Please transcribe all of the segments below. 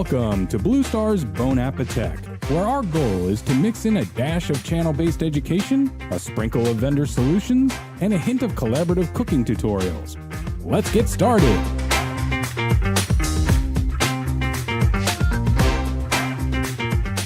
Welcome to BlueStar's AppeTech, where our goal is to mix in a dash of channel-based education, a sprinkle of vendor solutions, and a hint of collaborative cooking tutorials. Let's get started.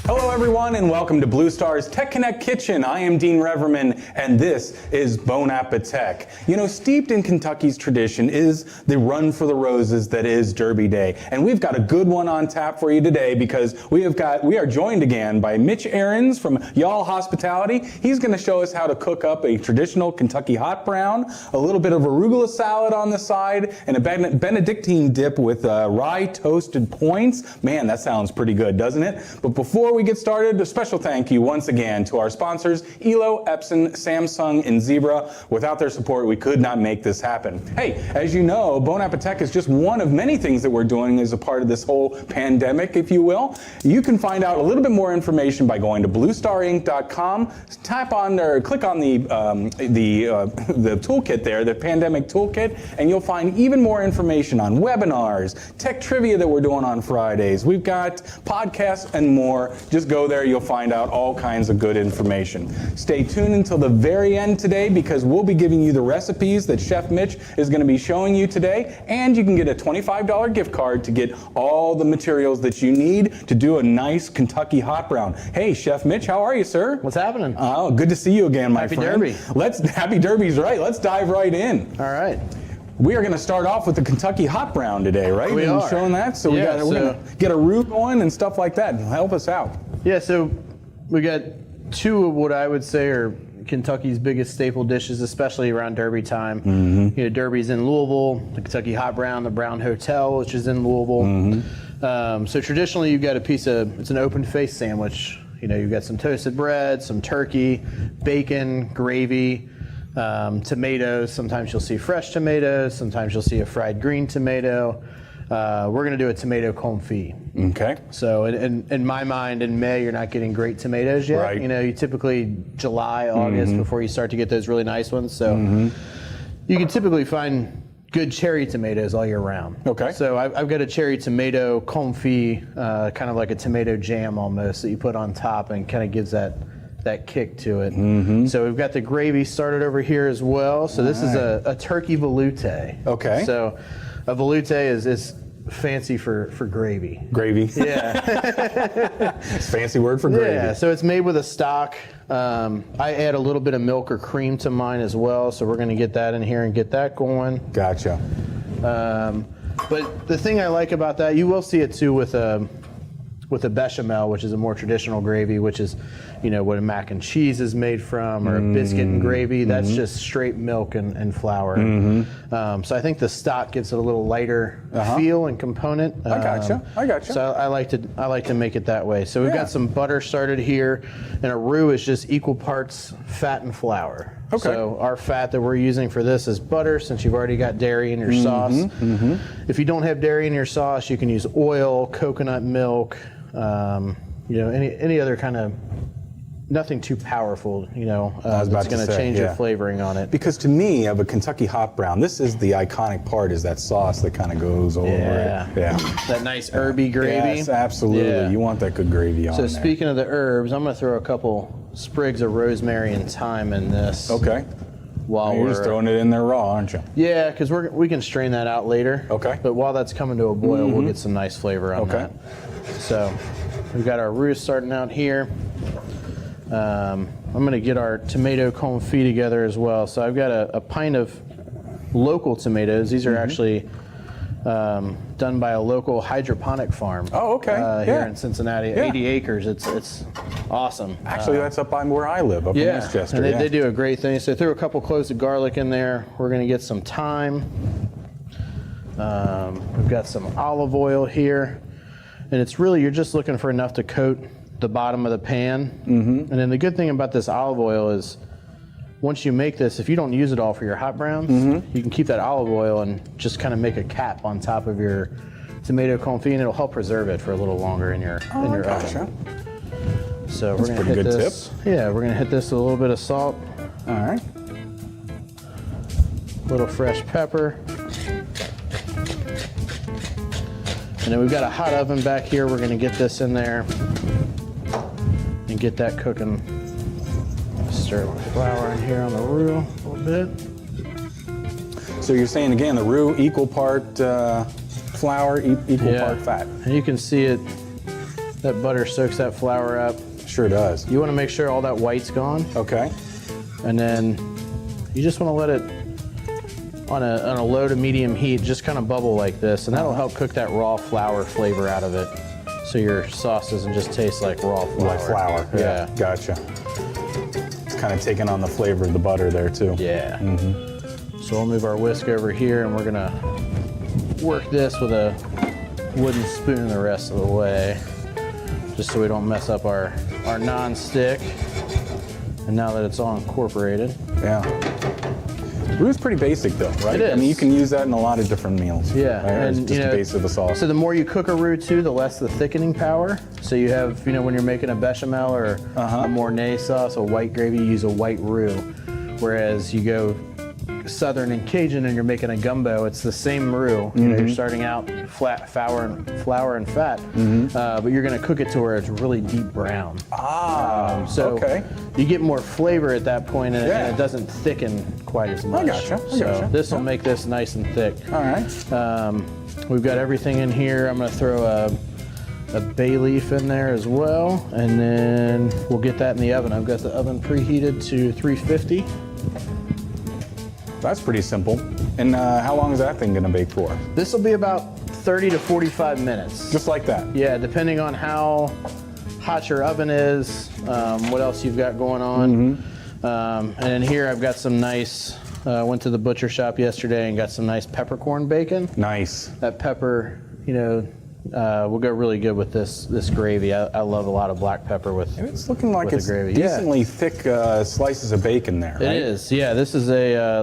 Hello everyone and welcome to BlueStar's Tech Connect Kitchen. I am Dean Reverman and this is AppeTech. You know, steeped in Kentucky's tradition is the run for the roses that is Derby Day. And we've got a good one on tap for you today because we are joined again by Mitch Arens from Y'all Hospitality. He's going to show us how to cook up a traditional Kentucky hot brown, a little bit of arugula salad on the side, and a Benedictine dip with rye toasted points. Man, that sounds pretty good, doesn't it? But before we get started, a special thank you once again to our sponsors, Elo, Epson, Samsung, and Zebra. Without their support, we could not make this happen. Hey, as you know, AppeTech is just one of many things that we're doing as a part of this whole pandemic, if you will. You can find out a little bit more information by going to BlueStarInc.com, tap on or click on the toolkit there, the pandemic toolkit, and you'll find even more information on webinars, tech trivia that we're doing on Fridays. We've got podcasts and more. Just go there, you'll find out all kinds of good information. Stay tuned until the very end today because we'll be giving you the recipes that Chef Mitch is going to be showing you today, and you can get a $25 gift card to get all the materials that you need to do a nice Kentucky hot brown. Hey, Chef Mitch, how are you, sir? What's happening? Oh, good to see you again, my friend. Happy Derby. Happy Derby's right. Let's dive right in. All right. We are going to start off with the Kentucky hot brown today, right? We are. Showing that, so we're going to get a roux going and stuff like that. Help us out. Yeah, so we got two of what I would say are Kentucky's biggest staple dishes, especially around Derby time. Mm-hmm. You know, Derby's in Louisville, the Kentucky hot brown, the Brown Hotel, which is in Louisville. Mm-hmm. So traditionally, you've got it's an open face sandwich. You know, you've got some toasted bread, some turkey, bacon, gravy, tomatoes. Sometimes you'll see fresh tomatoes. Sometimes you'll see a fried green tomato. We're going to do a tomato confit. Okay. So in my mind, in May, you're not getting great tomatoes yet. Right. You know, you typically July, August before you start to get those really nice ones. So you can typically find good cherry tomatoes all year round. Okay. So I've got a cherry tomato confit, kind of like a tomato jam almost that you put on top and kind of gives that kick to it. So we've got the gravy started over here as well. So this is a turkey veloute. Okay. So a veloute is fancy for gravy. Gravy. Yeah. It's a fancy word for gravy. Yeah, so it's made with a stock. I add a little bit of milk or cream to mine as well, so we're going to get that in here and get that going. Gotcha. But the thing I like about that, you will see it too with a bechamel, which is a more traditional gravy, which is, you know, what a mac and cheese is made from, or a biscuit and gravy. That's just straight milk and flour. So I think the stock gives it a little lighter feel and component. I gotcha. So I like to make it that way. So we've got some butter started here, and a roux is just equal parts fat and flour. Okay. So our fat that we're using for this is butter, since you've already got dairy in your sauce. If you don't have dairy in your sauce, you can use oil, coconut milk, you know, any other kind of, nothing too powerful, you know, that's going to change your flavoring on it. Because to me, of a Kentucky hot brown, this is the iconic part, is that sauce that kind of goes over it. Yeah. That nice herby gravy. Yes, absolutely. Yeah. You want that good gravy on there. So speaking of the herbs, I'm going to throw a couple sprigs of rosemary and thyme in this. Okay. While you're just throwing it in there raw, aren't you? Yeah, because we can strain that out later. Okay. But while that's coming to a boil, we'll get some nice flavor on that. So we've got our roux starting out here. I'm going to get our tomato confit together as well. So I've got a pint of local tomatoes. These are actually done by a local hydroponic farm. Oh, okay. Here in Cincinnati, 80 acres. It's awesome. Actually, that's up by where I live, up in Westchester. And they do a great thing. So I threw a couple cloves of garlic in there. We're going to get some thyme. We've got some olive oil here. And it's really, you're just looking for enough to coat the bottom of the pan. And then the good thing about this olive oil is, once you make this, if you don't use it all for your hot browns, you can keep that olive oil and just kind of make a cap on top of your tomato confit, and it'll help preserve it for a little longer in your oven. So we're gonna hit this. Yeah, we're gonna hit this with a little bit of salt. All right. A little fresh pepper. And then we've got a hot oven back here. We're gonna get this in there and get that cooking. Stir my flour in here on the roux a little bit. So you're saying again, the roux equal part flour, equal part fat. And you can see it, that butter soaks that flour up. Sure does. You wanna make sure all that white's gone. Okay. And then you just wanna let it, on a low to medium heat, just kind of bubble like this, and that'll help cook that raw flour flavor out of it, so your sauce doesn't just taste like raw flour. Like flour, yeah. Gotcha. It's kind of taking on the flavor of the butter there too. Yeah. So we'll move our whisk over here, and we're gonna work this with a wooden spoon the rest of the way, just so we don't mess up our non-stick. And now that it's all incorporated. Yeah. Roux's pretty basic though, right? It is. I mean, you can use that in a lot of different meals. Yeah, right? and It's just the base of the sauce. So the more you cook a roux too, the less the thickening power. So you have, when you're making a bechamel or a Mornay sauce, a white gravy, you use a white roux. Whereas you go Southern and Cajun and you're making a gumbo, it's the same roux. You're starting out flat flour and fat, but you're going to cook it to where it's really deep brown. So you get more flavor at that point, and it doesn't thicken quite as much. I gotcha. So this will make this nice and thick. All right. We've got everything in here. I'm going to throw a bay leaf in there as well, and then we'll get that in the oven. I've got the oven preheated to 350. That's pretty simple. And how long is that thing going to bake for? This will be about 30 to 45 minutes. Just like that? Yeah, depending on how hot your oven is, what else you've got going on. And in here I've got some nice, went to the butcher shop yesterday and got some nice peppercorn bacon. Nice. That pepper, will go really good with this gravy. I love a lot of black pepper with It's looking like it's gravy. decently thick slices of bacon there, right? It is, yeah. This is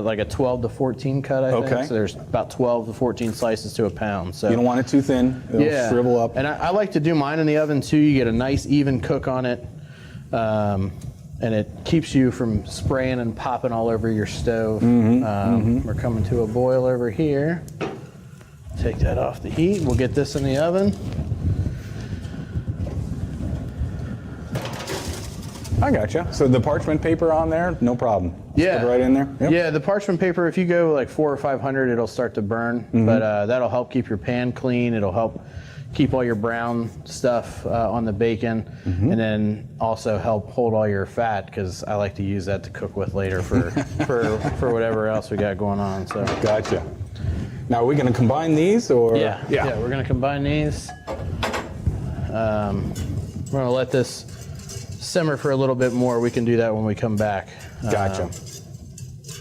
like a 12 to 14 cut, I think. So there's about 12 to 14 slices to a pound. So you don't want it too thin. It'll shrivel up. And I like to do mine in the oven too. You get a nice even cook on it. And it keeps you from spraying and popping all over your stove. We're coming to a boil over here. Take that off the heat. We'll get this in the oven. I gotcha. So the parchment paper on there, no problem. Just put it right in there? Yep. Yeah, the parchment paper, if you go like 400 or 500, it'll start to burn. But that'll help keep your pan clean. It'll help keep all your brown stuff on the bacon, and then also help hold all your fat, because I like to use that to cook with later for whatever else we got going on. So Gotcha. Now, are we going to combine these, or? Yeah, we're going to combine these. We're going to let this simmer for a little bit more. We can do that when we come back. Gotcha.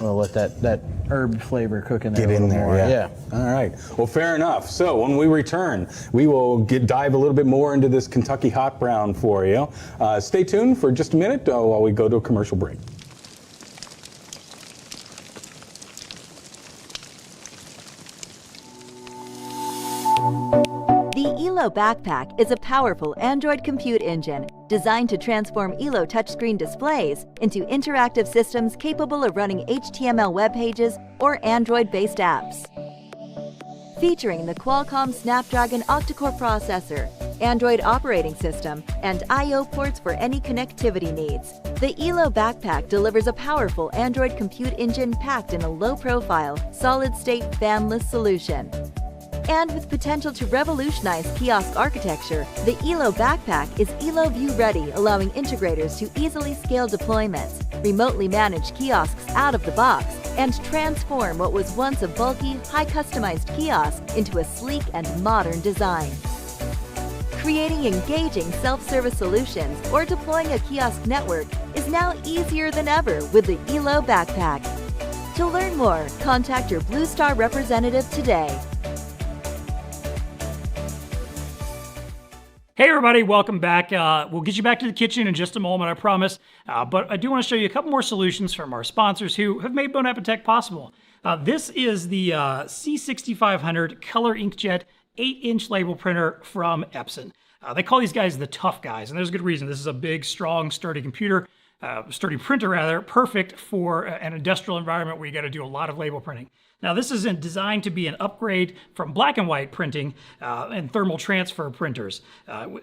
We'll let that herb flavor cook in there. Get in there, more. yeah. All right. Well, fair enough. So when we return, we will dive a little bit more into this Kentucky hot brown for you. Stay tuned for just a minute while we go to a commercial break. The ELO Backpack is a powerful Android compute engine designed to transform ELO touchscreen displays into interactive systems capable of running HTML web pages or Android-based apps. Featuring the Qualcomm Snapdragon octa-core processor, Android operating system, and I/O ports for any connectivity needs, the ELO Backpack delivers a powerful Android compute engine packed in a low-profile, solid-state fanless solution. And with potential to revolutionize kiosk architecture, the ELO Backpack is ELO View ready, allowing integrators to easily scale deployments, remotely manage kiosks out of the box, and transform what was once a bulky, high-customized kiosk into a sleek and modern design. Creating engaging self-service solutions or deploying a kiosk network is now easier than ever with the ELO Backpack. To learn more, contact your BlueStar representative today. Hey everybody, welcome back. We'll get you back to the kitchen in just a moment, I promise. But I do want to show you a couple more solutions from our sponsors who have made Bon AppeTech possible. This is the C6500 Color Inkjet 8-inch label printer from Epson. They call these guys the tough guys, and there's a good reason. This is a big, strong, sturdy computer. sturdy printer rather, perfect for an industrial environment where you got to do a lot of label printing. Now, this isn't designed to be an upgrade from black and white printing and thermal transfer printers,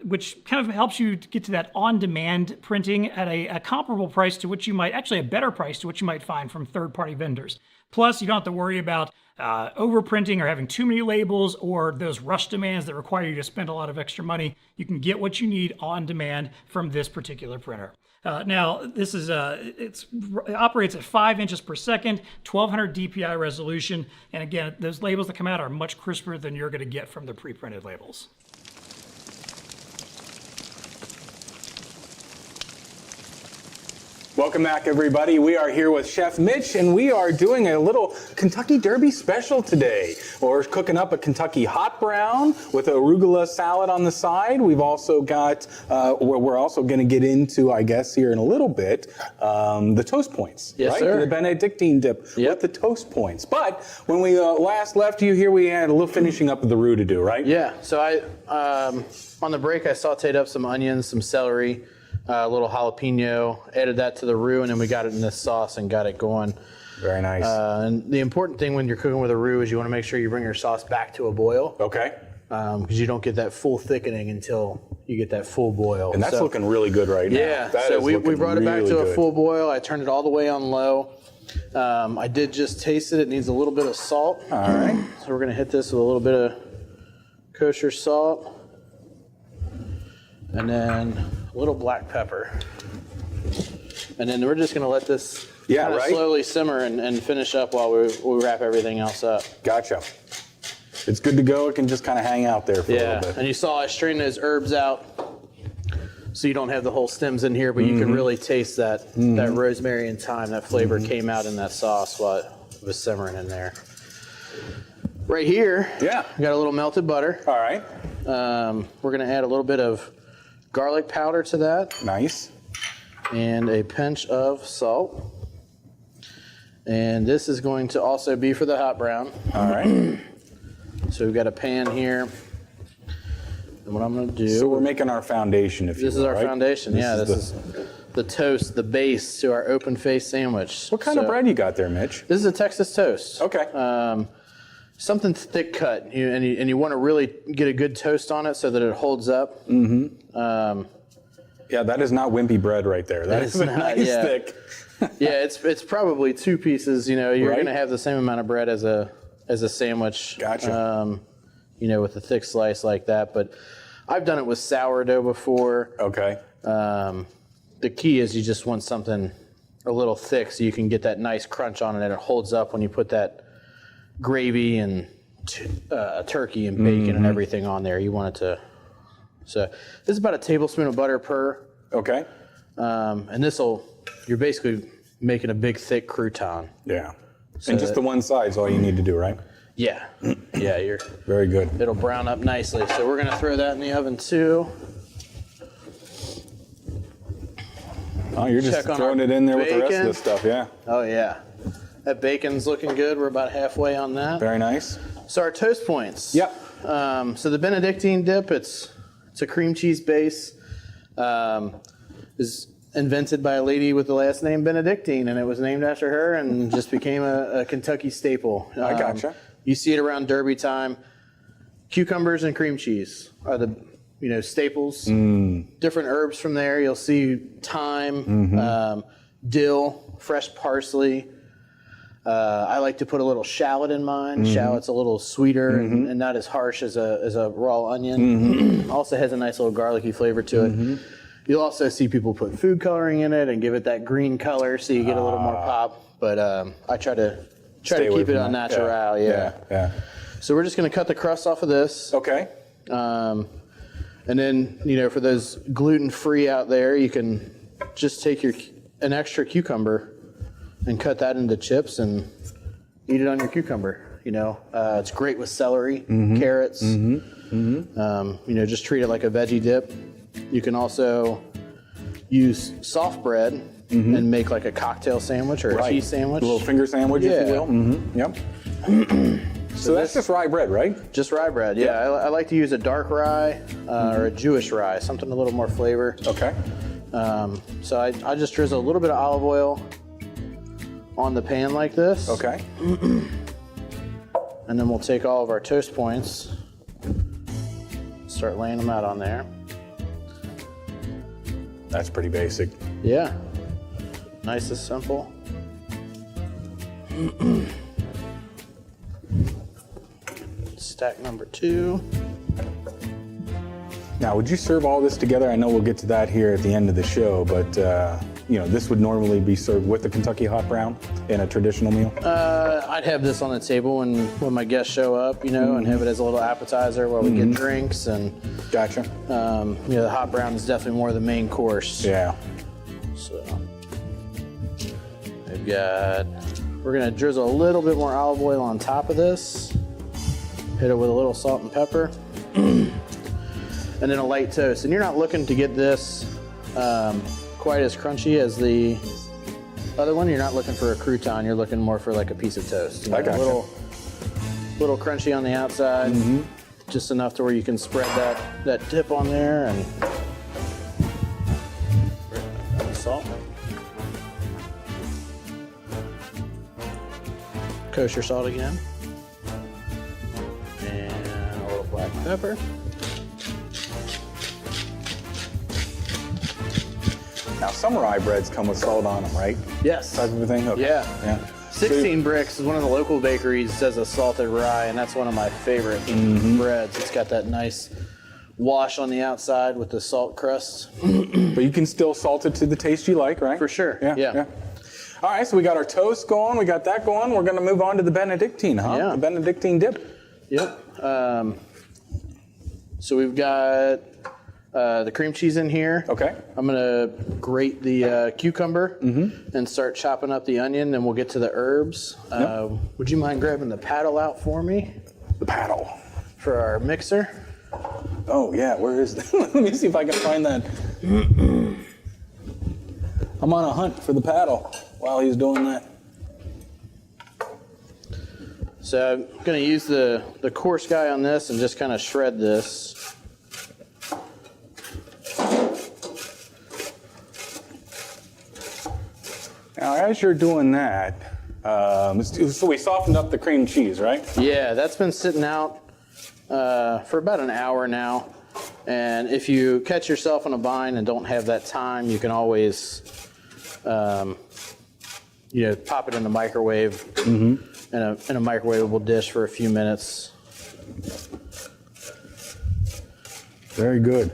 which kind of helps you to get to that on-demand printing at a comparable price to which you might, actually a better price to what you might find from third-party vendors. Plus, you don't have to worry about overprinting or having too many labels or those rush demands that require you to spend a lot of extra money. You can get what you need on demand from this particular printer. Now, this is it operates at 5 inches per second, 1200 DPI resolution, and again, those labels that come out are much crisper than you're going to get from the pre-printed labels. Welcome back, everybody. We are here with Chef Mitch, and we are doing a little Kentucky Derby special today. We're cooking up a Kentucky hot brown with arugula salad on the side. We've also got, we're also going to get into, I guess, here in a little bit, the toast points. Yes, right? sir. The Benedictine dip with the toast points. But when we last left you here, we had a little finishing up of the roux to do, right? Yeah. So on the break, I sauteed up some onions, some celery, a little jalapeno, added that to the roux, and then we got it in this sauce and got it going. Very nice. And the important thing when you're cooking with a roux is you want to make sure you bring your sauce back to a boil. Okay. Because you don't get that full thickening until you get that full boil. And that's looking really good right now. Yeah, That so is we looking brought it back really to a good. full boil. I turned it all the way on low. I did just taste it. It needs a little bit of salt. All right. So we're going to hit this with a little bit of kosher salt. And then a little black pepper. And then we're just going to let this kind of slowly simmer and finish up while we wrap everything else up. Gotcha. It's good to go. It can just kind of hang out there for a little bit. And you saw I strained those herbs out so you don't have the whole stems in here, but you can really taste that rosemary and thyme. That flavor came out in that sauce while it was simmering in there. Right here, we got a little melted butter. All right. We're going to add a little bit of garlic powder to that. Nice. And a pinch of salt. And this is going to also be for the hot brown. All right. So we've got a pan here. And what I'm going to do... So we're making our foundation, if you will, This is our right? foundation. This is the toast, the base to our open-faced sandwich. What kind of bread you got there, Mitch? This is a Texas toast. Okay. Something thick cut. And you want to really get a good toast on it so that it holds up. Yeah, that is not wimpy bread right there. That is not, nice thick. Yeah, it's probably 2 pieces. You're going to have the same amount of bread as a sandwich. Gotcha. With a thick slice like that. But I've done it with sourdough before. Okay. The key is you just want something a little thick so you can get that nice crunch on it and it holds up when you put that gravy and turkey and bacon and everything on there. You want it to... So this is about a tablespoon of butter per. Okay. And you're basically making a big thick crouton. Yeah. And just the one side is all you need to do, right? Yeah. Yeah, Very good. it'll brown up nicely. So we're gonna throw that in the oven too. Oh, you're just Check on throwing our it in there with the rest of bacon. this stuff, yeah. Oh yeah. That bacon's looking good. We're about halfway on that. Very nice. So our toast points. Yep. So the Benedictine dip, it's a cream cheese base. Is invented by a lady with the last name Benedictine, and it was named after her and just became a Kentucky staple. I gotcha. You see it around Derby time. Cucumbers and cream cheese are the staples. Different herbs from there. You'll see thyme, dill, fresh parsley. I like to put a little shallot in mine. Shallot's a little sweeter and not as harsh as a raw onion. Also has a nice little garlicky flavor to it. You'll also see people put food coloring in it and give it that green color so you get a little more pop. But I try to keep it on natural. Yeah. So we're just going to cut the crust off of this. Okay. And then, for those gluten-free out there, you can just take an extra cucumber and cut that into chips and eat it on your cucumber. It's great with celery, carrots. Just treat it like a veggie dip. You can also use soft bread and make like a cocktail sandwich or a cheese sandwich. A little finger sandwich, if you will. Yep. So that's just rye bread, right? Just rye bread, yeah. I like to use a dark rye or a Jewish rye, something a little more flavor. Okay. So I just drizzle a little bit of olive oil on the pan like this. Okay. And then we'll take all of our toast points, start laying them out on there. That's pretty basic. Yeah, nice and simple. Stack number 2. Now, would you serve all this together? I know we'll get to that here at the end of the show, but you know, this would normally be served with the Kentucky hot brown in a traditional meal. I'd have this on the table when my guests show up, you know, and have it as a little appetizer while we get drinks. And Gotcha. you know, the hot brown is definitely more the main course. Yeah. So we're gonna drizzle a little bit more olive oil on top of this. Hit it with a little salt and pepper. And then a light toast. And you're not looking to get this quite as crunchy as the other one. You're not looking for a crouton. You're looking more for like a piece of toast. You know, I gotcha. A little crunchy on the outside, just enough to where you can spread that dip on there and salt. Kosher salt again. And a little black pepper. Now, some rye breads come with salt on them, right? Yes. Type of a thing? Okay. Yeah. 16 Bricks is one of the local bakeries, does a salted rye, and that's one of my favorite breads. It's got that nice wash on the outside with the salt crust. But you can still salt it to the taste you like, right? For sure. Yeah. All right, so we got our toast going, we got that going. We're going to move on to the Benedictine, huh? Yeah. The Benedictine dip. Yep. So we've got the cream cheese in here. Okay. I'm gonna grate the cucumber and start chopping up the onion, then we'll get to the herbs. Would you mind grabbing the paddle out for me The paddle. for our mixer? Oh, yeah, where is that? Let me see if I can find that. I'm on a hunt for the paddle while he's doing that. So I'm gonna use the coarse guy on this and just kind of shred this. Now, as you're doing that, so we softened up the cream cheese, right? Yeah, that's been sitting out for about an hour now. And if you catch yourself in a bind and don't have that time, you can always, pop it in the microwave in a microwavable dish for a few minutes. Very good.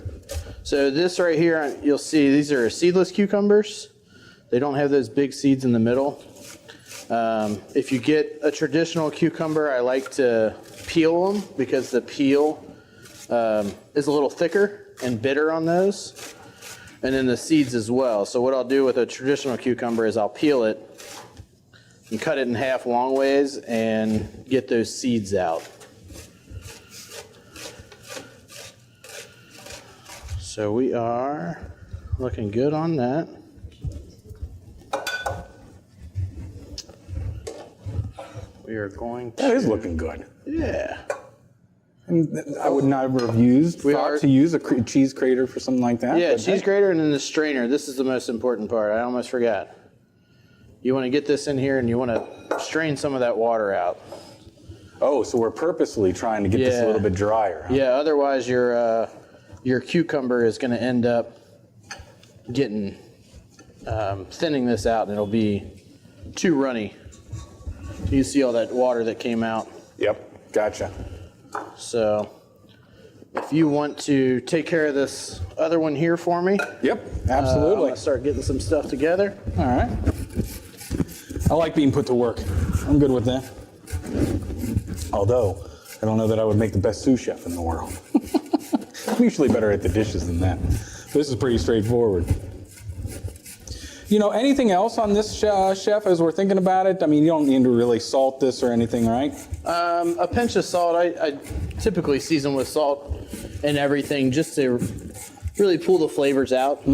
So this right here, you'll see these are seedless cucumbers. They don't have those big seeds in the middle. If you get a traditional cucumber, I like to peel them because the peel is a little thicker and bitter on those. And then the seeds as well. So what I'll do with a traditional cucumber is I'll peel it and cut it in half long ways and get those seeds out. So we are looking good on that. We are going to... That is looking good. Yeah. And I would never have thought to use a cheese grater for something like that. Yeah, but cheese grater and then the strainer. This is the most important part. I almost forgot. You want to get this in here and you want to strain some of that water out. Oh, so we're purposely trying to get this a little bit drier. Huh? Yeah, otherwise your cucumber is going to end up getting thinning this out and it'll be too runny. You see all that water that came out. Yep, gotcha. So if you want to take care of this other one here for me. Yep, I'm absolutely. going to start getting some stuff together. All right. I like being put to work. I'm good with that. Although, I don't know that I would make the best sous chef in the world. I'm usually better at the dishes than that. This is pretty straightforward. You know, anything else on this, chef, as we're thinking about it? I mean, you don't need to really salt this or anything, right? A pinch of salt. I typically season with salt and everything just to really pull the flavors out.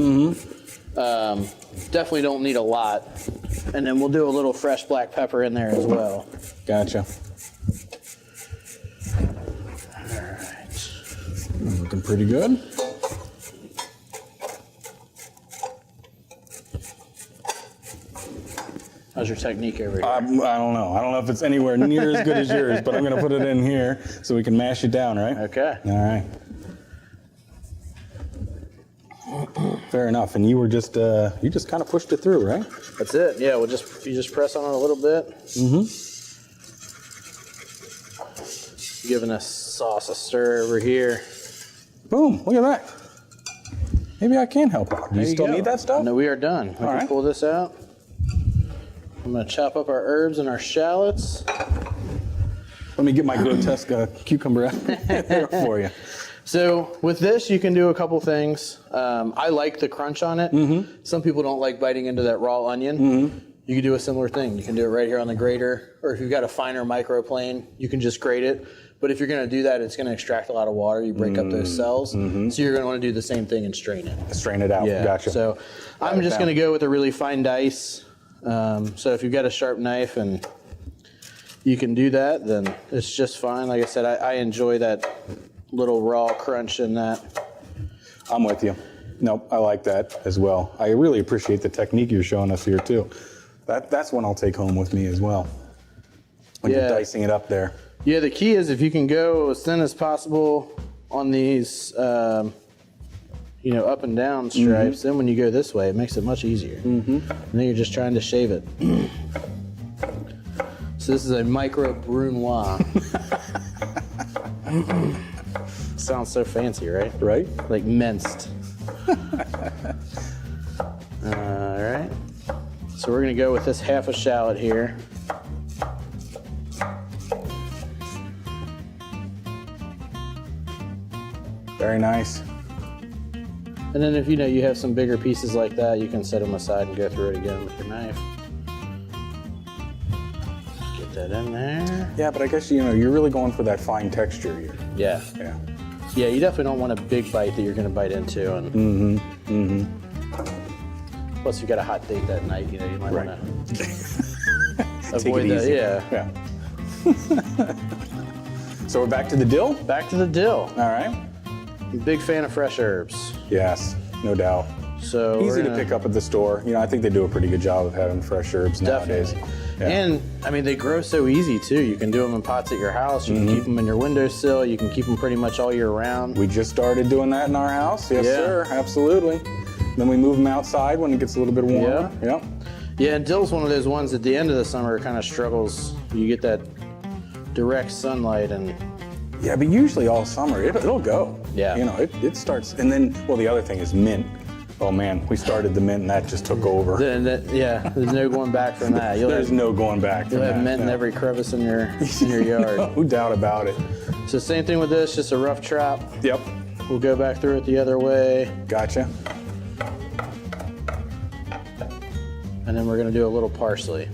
Definitely don't need a lot. And then we'll do a little fresh black pepper in there as well. Gotcha. All right. Looking pretty good. How's your technique over here? I don't know. I don't know if it's anywhere near as good as yours, but I'm going to put it in here so we can mash it down, right? Okay. All right. Fair enough. And you were just you just kind of pushed it through, right? That's it. Yeah, you just press on it a little bit. Giving a sauce a stir over here. Boom! Look at that. Maybe I can help out. Do you There still go. need that stuff? No, we are done. We can right. pull this out. I'm going to chop up our herbs and our shallots. Let me get my grotesque cucumber out there for you. So with this, you can do a couple things. I like the crunch on it. Some people don't like biting into that raw onion. You can do a similar thing. You can do it right here on the grater, or if you've got a finer microplane, you can just grate it. But if you're going to do that, it's going to extract a lot of water. You break up those cells. So you're going to want to do the same thing and strain it. Strain it out. Yeah. Gotcha. So I'm just going to go with a really fine dice. So if you've got a sharp knife and you can do that, then it's just fine. Like I said, I enjoy that little raw crunch in that. I'm with you. Nope, I like that as well. I really appreciate the technique you're showing us here too. That's one I'll take home with me as well. When you're dicing it up there. Yeah, the key is if you can go as thin as possible on these, up and down stripes, then when you go this way, it makes it much easier. And then you're just trying to shave it. So this is a micro brunoise. Sounds so fancy, right? Right? Like minced. All right. So we're gonna go with this half a shallot here. Very nice. And then if you have some bigger pieces like that, you can set them aside and go through it again with your knife. Get that in there. Yeah, but I guess you're really going for that fine texture here. Yeah. Yeah. Yeah, you definitely don't want a big bite that you're gonna bite into. And plus, if you got a hot date that night, you might Right. wanna Take avoid it that. easy. Yeah. So we're back to the dill? Back to the dill. All right. I'm a big fan of fresh herbs. Yes, no doubt. So Easy to pick up at the store. I think they do a pretty good job of having fresh herbs nowadays. Definitely. Yeah. And they grow so easy too. You can do them in pots at your house. You can keep them in your windowsill. You can keep them pretty much all year round. We just started doing that in our house. Yes, Yeah. sir. Absolutely. Then we move them outside when it gets a little bit warmer. Yeah. Yeah, and dill's one of those ones at the end of the summer kind of struggles. You get that direct sunlight and Yeah, but usually all summer it'll go. Yeah. It starts, and then the other thing is mint. Oh man, we started the mint and that just took over. there's no going back from that. There's no going back from You'll that. have mint in every crevice in your yard. No doubt about it. So same thing with this, just a rough chop. Yep. We'll go back through it the other way, Gotcha. and then we're gonna do a little parsley.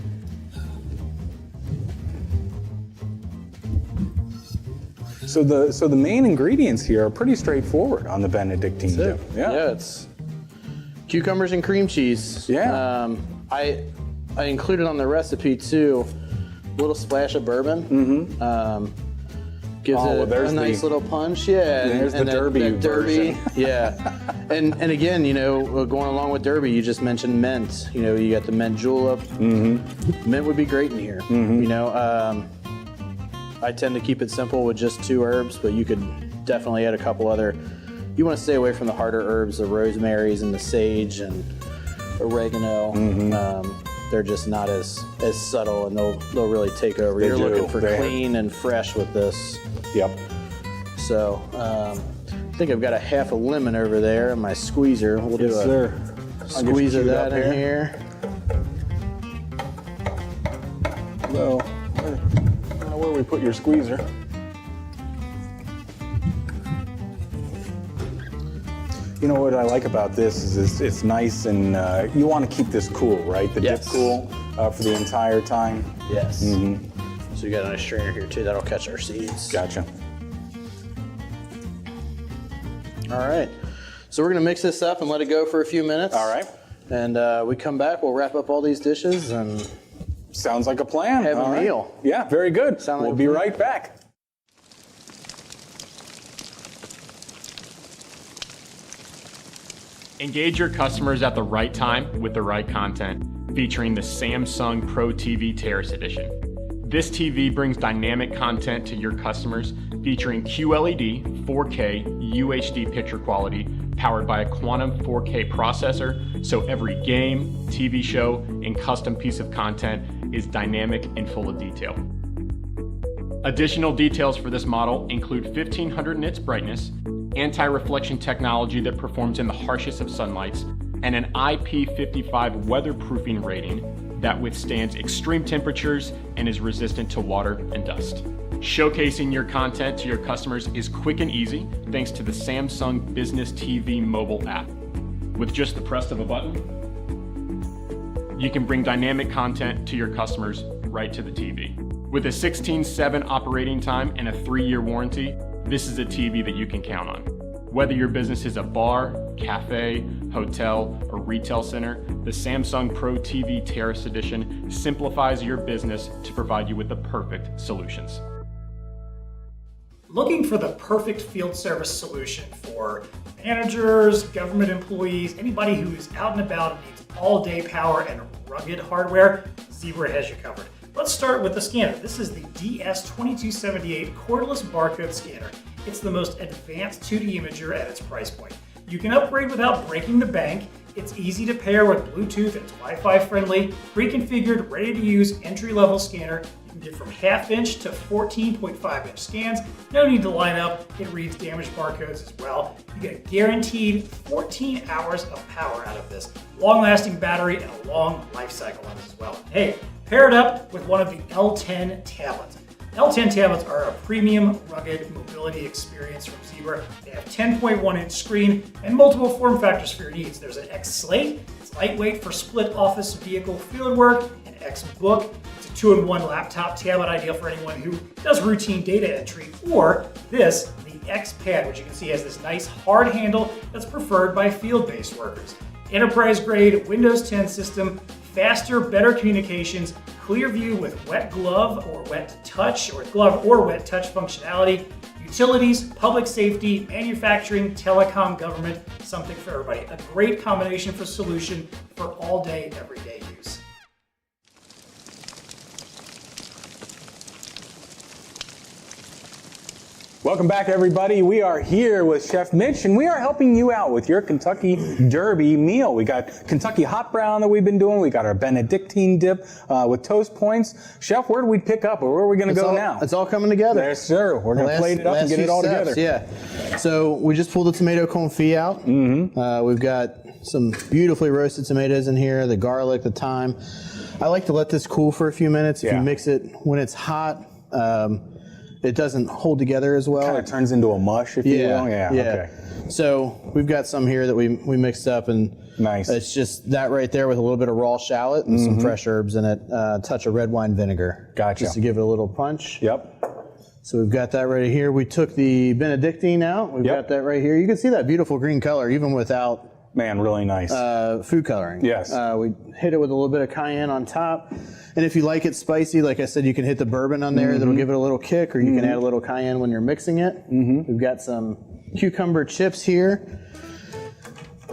So the main ingredients here are pretty straightforward on the Benedictine dip. Yeah, it's cucumbers and cream cheese. Yeah. I included on the recipe too a little splash of bourbon. Gives it there's a nice little punch. Yeah. There's and the Derby version. Yeah. and again, going along with Derby, you just mentioned mint. You got the mint julep. Mint would be great in here. I tend to keep it simple with just 2 herbs, but you could definitely add a couple other. You want to stay away from the harder herbs, the rosemaries and the sage and oregano. They're just not as subtle, and they'll really take over. You're looking for clean and fresh with this. Yep. So I think I've got a half a lemon over there in my squeezer. We'll do a squeeze of that in here. So, I don't know where we put your squeezer. What I like about this is it's nice, and you want to keep this cool, right? The dip cool for the entire time. Yes. So you got a nice strainer here too. That'll catch our seeds. Gotcha. All right. So we're gonna mix this up and let it go for a few minutes. All right. And we come back. We'll wrap up all these dishes and Sounds like a plan. have All a right. meal. Yeah, very good. Sound like We'll a be plan. right back. Engage your customers at the right time with the right content. featuring the Samsung Pro TV Terrace Edition. This TV brings dynamic content to your customers, featuring QLED, 4K, UHD picture quality, powered by a quantum 4K processor, so every game, TV show, and custom piece of content is dynamic and full of detail. Additional details for this model include 1500 nits brightness, anti-reflection technology that performs in the harshest of sunlights, and an IP55 weatherproofing rating that withstands extreme temperatures and is resistant to water and dust. Showcasing your content to your customers is quick and easy thanks to the Samsung Business TV mobile app. With just the press of a button, you can bring dynamic content to your customers right to the TV. With a 16/7 operating time and a 3-year warranty, this is a TV that you can count on. Whether your business is a bar, cafe, hotel, or retail center, the Samsung Pro TV Terrace Edition simplifies your business to provide you with the perfect solutions. Looking for the perfect field service solution for managers, government employees, anybody who's out and about and needs all-day power and rugged hardware, Zebra has you covered. Let's start with the scanner. This is the DS2278 cordless barcode scanner. It's the most advanced 2D imager at its price point. You can upgrade without breaking the bank. It's easy to pair with Bluetooth. It's Wi-Fi friendly, pre-configured, ready to use entry-level scanner. You can get from 1/2 inch to 14.5 inch scans. No need to line up. It reads damaged barcodes as well. You get a guaranteed 14 hours of power out of this. Long-lasting battery and a long life cycle on this as well. Hey, pair it up with one of the L10 tablets. L10 tablets are a premium, rugged mobility experience from Zebra. They have 10.1 inch screen and multiple form factors for your needs. There's an X Slate, it's lightweight for split office vehicle field work, an X Book, it's a 2-in-1 laptop tablet ideal for anyone who does routine data entry, or this, the X Pad, which you can see has this nice hard handle that's preferred by field-based workers. Enterprise grade Windows 10 system, faster, better communications, clear view with wet glove or wet touch, or glove or wet touch functionality, utilities, public safety, manufacturing, telecom, government, something for everybody. A great combination for solution for all day, everyday use. Welcome back, everybody. We are here with Chef Mitch, and we are helping you out with your Kentucky Derby meal. We got Kentucky Hot Brown that we've been doing. We got our Benedictine Dip with toast points. Chef, where do we pick up, or where are we going to go now? It's all coming together. Yes, sir. We're going to plate it up and get it all together. Yeah. So we just pulled the tomato confit out. We've got some beautifully roasted tomatoes in here, the garlic, the thyme. I like to let this cool for a few minutes. If you mix it when it's hot, it doesn't hold together as well. Kind of turns into a mush, if you will. Yeah. Okay. So we've got some here that we mixed up, and nice. It's just that right there with a little bit of raw shallot and some fresh herbs in it, a touch of red wine vinegar. Gotcha. Just to give it a little punch. Yep. So we've got that right here. We took the Benedictine out. We've got that right here. You can see that beautiful green color even without really nice. Food coloring. Yes. We hit it with a little bit of cayenne on top. And if you like it spicy, like I said, you can hit the bourbon on there. That'll give it a little kick, or you can add a little cayenne when you're mixing it. We've got some cucumber chips here.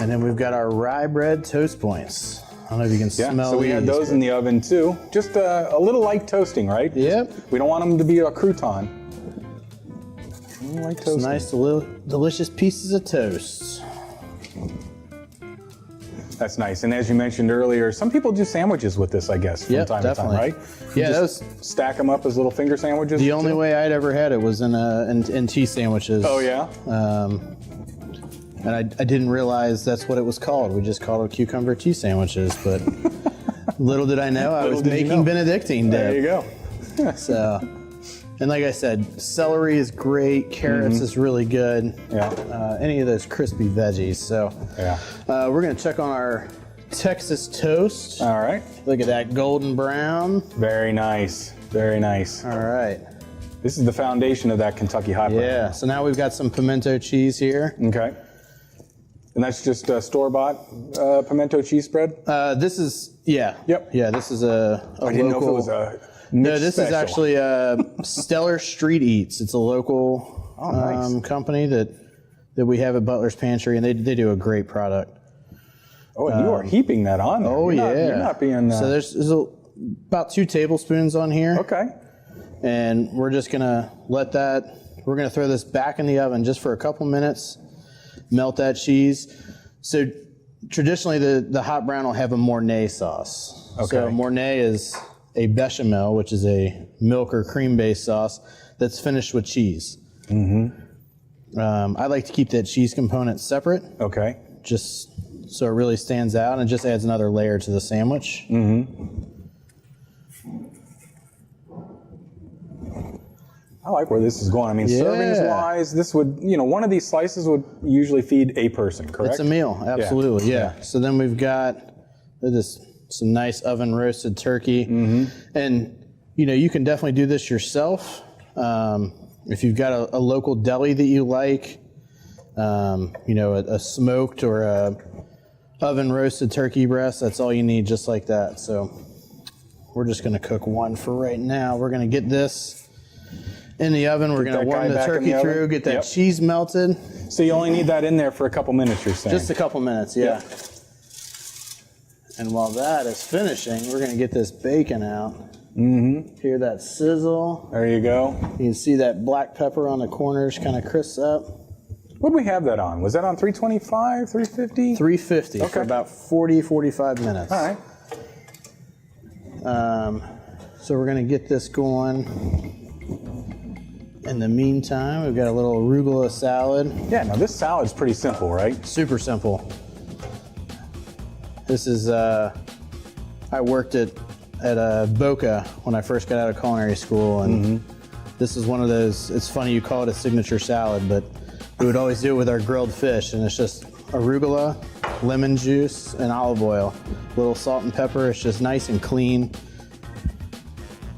And then we've got our rye bread toast points. I don't know if you can smell so we had those in the oven too. Just a little light toasting, right? Yep. We don't want them to be a crouton. Light toasting. Some nice, delicious pieces of toast. That's nice. And as you mentioned earlier, some people do sandwiches with this, I guess, from time to time, right? Yeah, just stack them up as little finger sandwiches. The only way I'd ever had it was in tea sandwiches. Oh, yeah? And I didn't realize that's what it was called. We just called it cucumber tea sandwiches, but little did I know I was making Benedictine Dip. There you go. So, and like I said, celery is great, carrots is really good. Yeah. Any of those crispy veggies. So, we're gonna check on our Texas toast. All right. Look at that golden brown. Very nice. Very nice. All right. This is the foundation of that Kentucky Hot Brown. Yeah. So now we've got some pimento cheese here. Okay. And that's just store-bought pimento cheese spread? This is, yeah. Yep. Yeah, this is a I didn't know if it was a No, this special. is actually Stellar Street Eats. It's a local company that we have at Butler's Pantry, and they do a great product. Oh, and you are heaping that on there. Oh, You're not being... So there's about 2 tablespoons on here. Okay. And we're just going to let that, we're going to throw this back in the oven just for a couple minutes, melt that cheese. So traditionally the hot brown will have a Mornay sauce. Okay. So Mornay is a bechamel, which is a milk or cream-based sauce that's finished with cheese. I like to keep that cheese component separate. Okay. Just so it really stands out and it just adds another layer to the sandwich. I like where this is going. I mean, servings-wise, this would, one of these slices would usually feed a person, correct? It's a meal, absolutely, yeah. So then we've got some nice oven-roasted turkey. And, you can definitely do this yourself. If you've got a local deli that you like, a smoked or a oven-roasted turkey breast, that's all you need, just like that. So we're just going to cook one for right now. We're going to get this in the oven. We're going to warm the turkey through, get that cheese melted. So you only need that in there for a couple minutes, you're saying? Just a couple minutes, yeah. And while that is finishing, we're going to get this bacon out. Hear that sizzle. There you go. You can see that black pepper on the corners kind of crisps up. What did we have that on? Was that on 325, 350? 350 for about 40, 45 minutes. All right. So we're going to get this going. In the meantime, we've got a little arugula salad. Yeah, now this salad's pretty simple, right? Super simple. This is, I worked at Boca when I first got out of culinary school, and this is one of those, it's funny you call it a signature salad, but we would always do it with our grilled fish, and it's just arugula, lemon juice, and olive oil. A little salt and pepper. It's just nice and clean.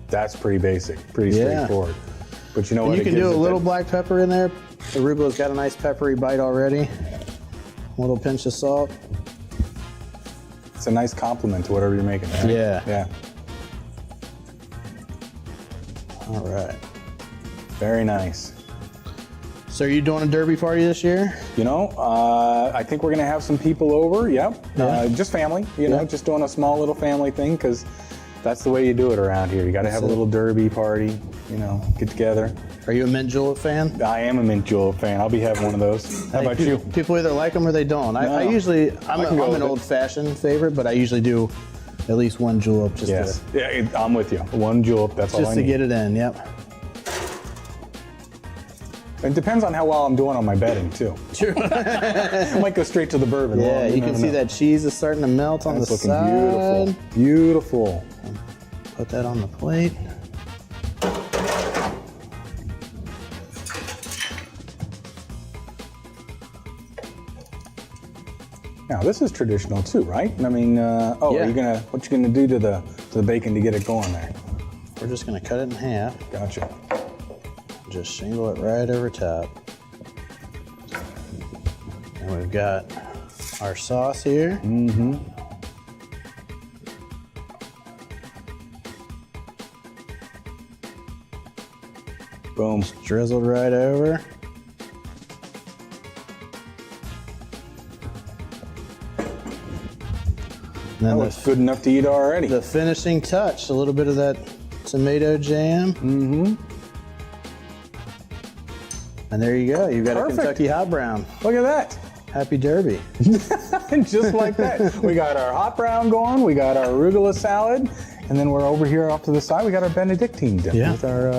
That's pretty basic, pretty straightforward. But you know what? You can do a little black pepper in there. The arugula's got a nice peppery bite already. A little pinch of salt. It's a nice compliment to whatever you're making, right? Yeah. Yeah. All right. Very nice. So are you doing a derby party this year? You know, I think we're going to have some people over. Yep. Yeah. Just family, you know, just doing a small little family thing, because that's the way you do it around here. You got to have a little derby party, you know, get together. Are you a mint julep fan? I am a mint julep fan. I'll be having one of those. How about you? People either like them or they don't. I usually, I'm an old-fashioned favorite, but I usually do at least one julep. Just to, yeah, I'm with you. One julep, that's all I need. Just to get it in, yep. It depends on how well I'm doing on my bedding, too. True. I might go straight to the bourbon. Yeah, you can see that cheese is starting to melt on the side. It's looking beautiful. Beautiful. Put that on the plate. Now this is traditional too, right? I mean, what you gonna do to the bacon to get it going there? We're just gonna cut it in half. Gotcha. Just shingle it right over top. And we've got our sauce here. Mm-hmm. Boom. Just drizzled right over. That looks good enough to eat already. The finishing touch, a little bit of that tomato jam. Mm-hmm. And there you go. You've got a Kentucky hot brown. Look at that. Happy Derby. Just like that. We got our hot brown going. We got our arugula salad. And then we're over here off to the side. We got our Benedictine Dip. Yeah. With our,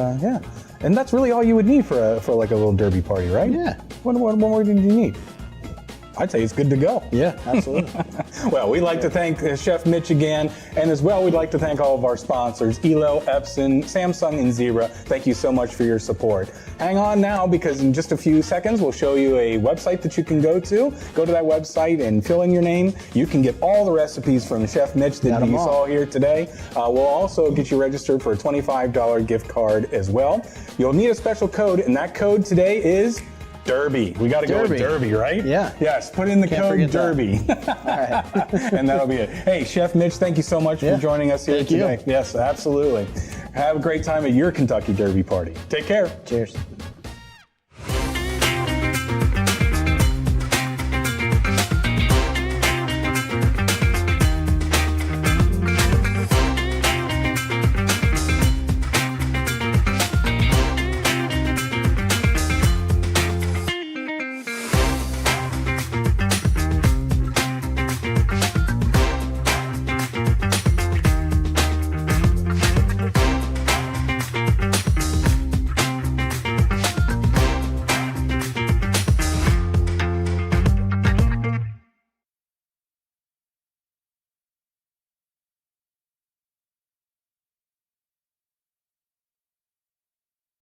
And that's really all you would need for like a little derby party, right? Yeah. What more do you need? I'd say it's good to go. Yeah, absolutely. Well, we'd like to thank Chef Mitch again, and as well, we'd like to thank all of our sponsors, Elo, Epson, Samsung, and Zebra. Thank you so much for your support. Hang on now, because in just a few seconds, we'll show you a website that you can go to. Go to that website and fill in your name. You can get all the recipes from Chef Mitch that you saw here today. We'll also get you registered for a $25 gift card as well. You'll need a special code, and that code today is Derby. We got to go with Derby, right? Yeah. Yes, put in the code Derby. All right. And that'll be it. Hey, Chef Mitch, thank you so much for joining us here today. Yes, absolutely. Have a great time at your Kentucky Derby party. Take care. Cheers.